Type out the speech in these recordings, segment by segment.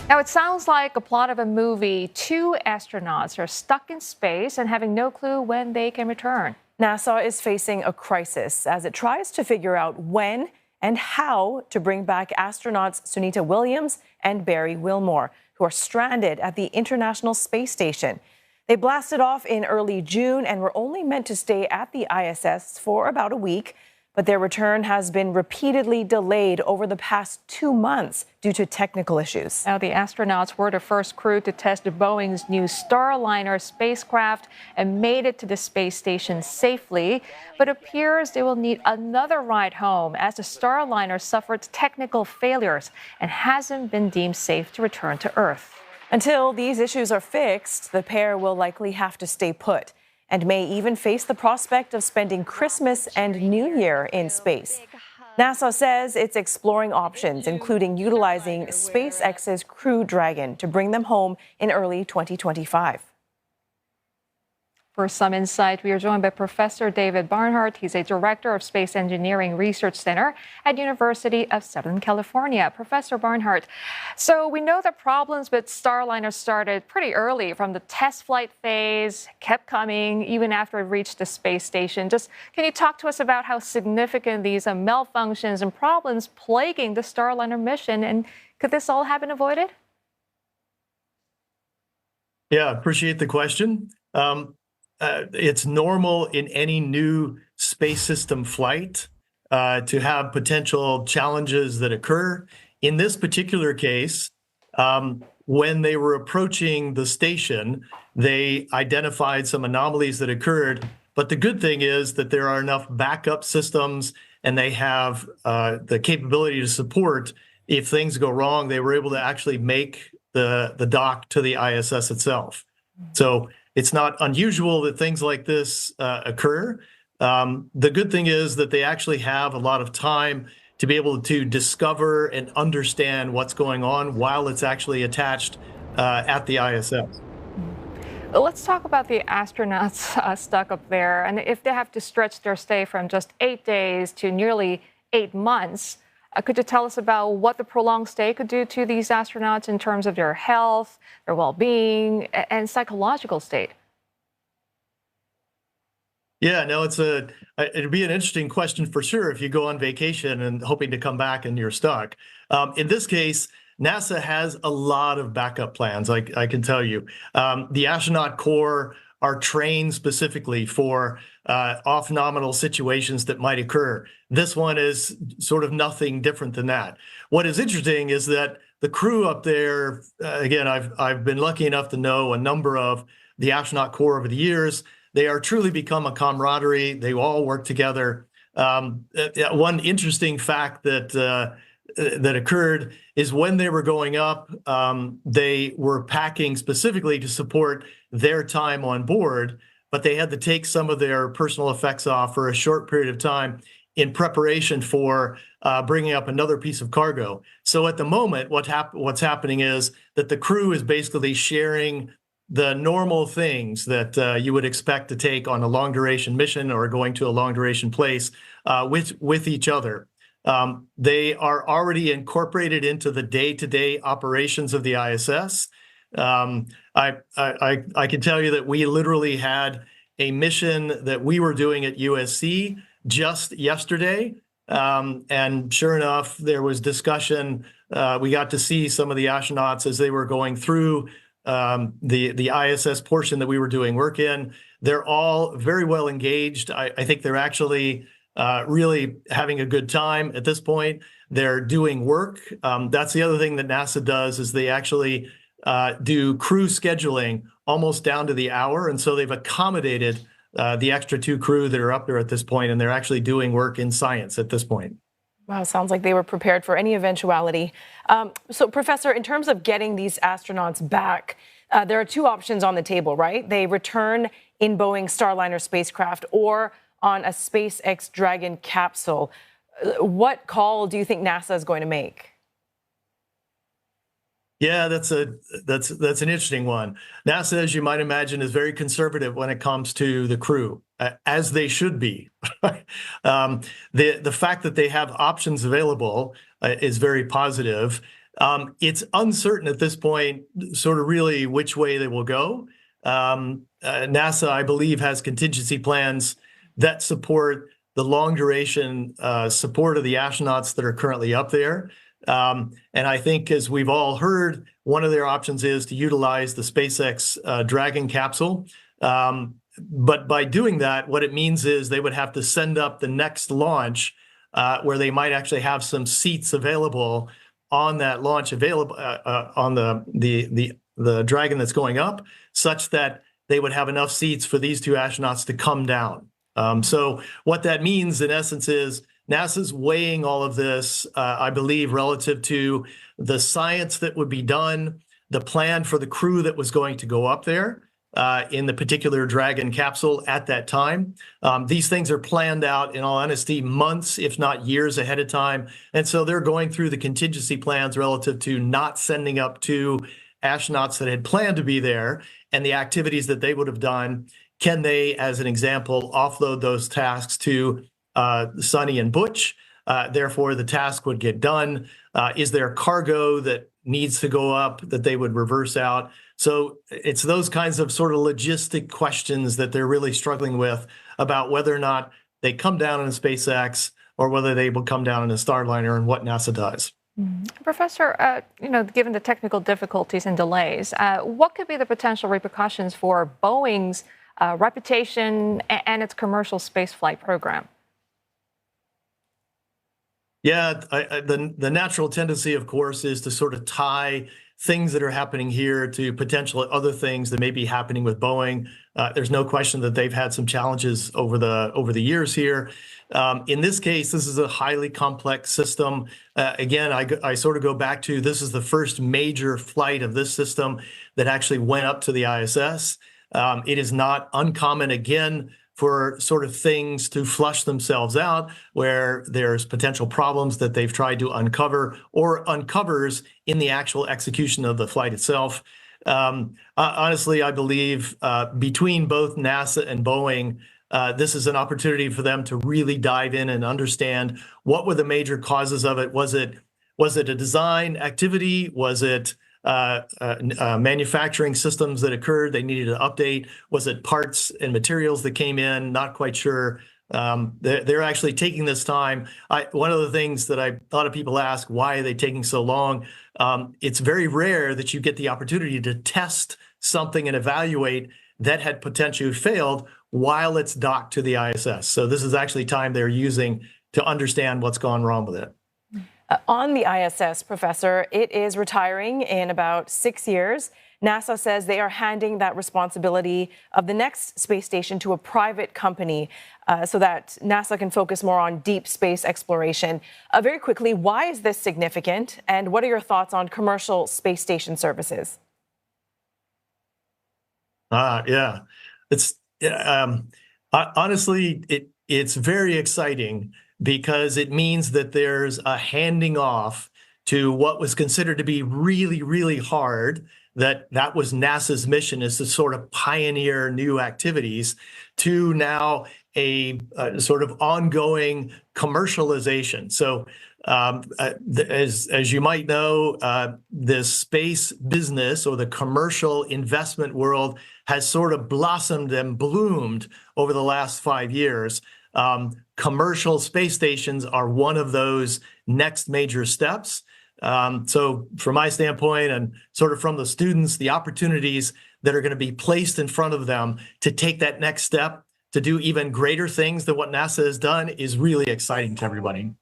Now, it sounds like a plot of a movie. Two astronauts are stuck in space and having no clue when they can return. NASA is facing a crisis as it tries to figure out when and how to bring back astronauts Sunita Williams and Barry Wilmore, who are stranded at the International Space Station. They blasted off in early June and were only meant to stay at the ISS for about a week, but their return has been repeatedly delayed over the past 2 months due to technical issues. Now, the astronauts were the first crew to test Boeing's new Starliner spacecraft and made it to the space station safely, but appears they will need another ride home as the Starliner suffered technical failures and hasn't been deemed safe to return to Earth. Until these issues are fixed, the pair will likely have to stay put and may even face the prospect of spending Christmas and New Year in space. NASA says it's exploring options, including utilizing SpaceX's Crew Dragon to bring them home in early 2025. For some insight, we are joined by Professor David Barnhart. He's a director of Space Engineering Research Center at University of Southern California. Professor Barnhart, so we know the problems with Starliner started pretty early from the test flight phase, kept coming even after it reached the space station. Just can you talk to us about how significant these malfunctions and problems plaguing the Starliner mission, and could this all have been avoided? Yeah, appreciate the question. It's normal in any new space system flight to have potential challenges that occur. In this particular case, when they were approaching the station, they identified some anomalies that occurred. But the good thing is that there are enough backup systems and they have the capability to support if things go wrong. They were able to actually make the dock to the ISS itself. So it's not unusual that things like this occur. The good thing is that they actually have a lot of time to be able to discover and understand what's going on while it's actually attached at the ISS. Let's talk about the astronauts stuck up there, and if they have to stretch their stay from just 8 days to nearly 8 months. Could you tell us about what the prolonged stay could do to these astronauts in terms of their health, their well-being, and psychological state? Yeah, no, it'd be an interesting question for sure if you go on vacation and hoping to come back and you're stuck. In this case, NASA has a lot of backup plans, I can tell you. The astronaut corps are trained specifically for off-nominal situations that might occur. This one is sort of nothing different than that. What is interesting is that the crew up there, again, I've been lucky enough to know a number of the astronaut corps over the years. They are truly become a camaraderie. They all work together. One interesting fact that occurred is when they were going up, they were packing specifically to support their time on board, but they had to take some of their personal effects off for a short period of time in preparation for bringing up another piece of cargo. So at the moment, what's happening is that the crew is basically sharing the normal things that you would expect to take on a long duration mission or going to a long duration place with each other. They are already incorporated into the day-to-day operations of the ISS. I can tell you that we literally had a mission that we were doing at USC just yesterday. And sure enough, there was discussion. We got to see some of the astronauts as they were going through the ISS portion that we were doing work in. They're all very well engaged. I think they're actually really having a good time at this point. They're doing work. That's the other thing that NASA does is they actually do crew scheduling almost down to the hour. And so they've accommodated the extra 2 crew that are up there at this point, and they're actually doing work in science at this point. Wow, sounds like they were prepared for any eventuality. So, Professor, in terms of getting these astronauts back, there are 2 options on the table, right? They return in Boeing Starliner spacecraft or on a SpaceX Dragon capsule. What call do you think NASA is going to make? Yeah, that's an interesting one. NASA, as you might imagine, is very conservative when it comes to the crew, as they should be. The fact that they have options available is very positive. It's uncertain at this point, sort of really which way they will go. NASA, I believe, has contingency plans that support the long duration support of the astronauts that are currently up there. And I think, as we've all heard, one of their options is to utilize the SpaceX Dragon capsule. But by doing that, what it means is they would have to send up the next launch where they might actually have some seats available on that launch on the Dragon that's going up, such that they would have enough seats for these two astronauts to come down. So what that means, in essence, is NASA's weighing all of this, I believe, relative to the science that would be done, the plan for the crew that was going to go up there in the particular Dragon capsule at that time. These things are planned out, in all honesty, months, if not years ahead of time. And so they're going through the contingency plans relative to not sending up two astronauts that had planned to be there and the activities that they would have done. Can they, as an example, offload those tasks to Sunny and Butch? Therefore, the task would get done. Is there cargo that needs to go up that they would reverse out? So it's those kinds of sort of logistic questions that they're really struggling with about whether or not they come down in a SpaceX or whether they will come down in a Starliner, and what NASA does. Professor, given the technical difficulties and delays, what could be the potential repercussions for Boeing's reputation and its commercial spaceflight program? Yeah, the natural tendency, of course, is to sort of tie things that are happening here to potential other things that may be happening with Boeing. There's no question that they've had some challenges over the years here. In this case, this is a highly complex system. Again, I sort of go back to, this is the first major flight of this system that actually went up to the ISS. It is not uncommon, again, for sort of things to flush themselves out where there's potential problems that they've tried to uncover or uncovers in the actual execution of the flight itself. Honestly, I believe between both NASA and Boeing, this is an opportunity for them to really dive in and understand what were the major causes of it. Was it a design activity? Was it manufacturing systems that occurred they needed to update? Was it parts and materials that came in? Not quite sure. They're actually taking this time. One of the things that a lot of people ask, why are they taking so long? It's very rare that you get the opportunity to test something and evaluate that had potentially failed while it's docked to the ISS. So this is actually time they're using to understand what's gone wrong with it. On the ISS, Professor, it is retiring in about 6 years. NASA says they are handing that responsibility of the next space station to a private company so that NASA can focus more on deep space exploration. Very quickly, why is this significant? And what are your thoughts on commercial space station services? Yeah, honestly, it's very exciting, because it means that there's a handing off to what was considered to be really, really hard. That was NASA's mission, is to sort of pioneer new activities, to now a sort of ongoing commercialization. So as you might know, the space business or the commercial investment world has sort of blossomed and bloomed over the last 5 years. Commercial space stations are one of those next major steps. So from my standpoint, and sort of from the students, the opportunities that are going to be placed in front of them to take that next step to do even greater things than what NASA has done is really exciting to everybody.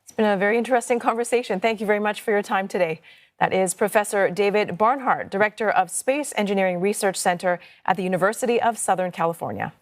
It's been a very interesting conversation. Thank you very much for your time today. That is Professor David Barnhart, Director of Space Engineering Research Center at the University of Southern California.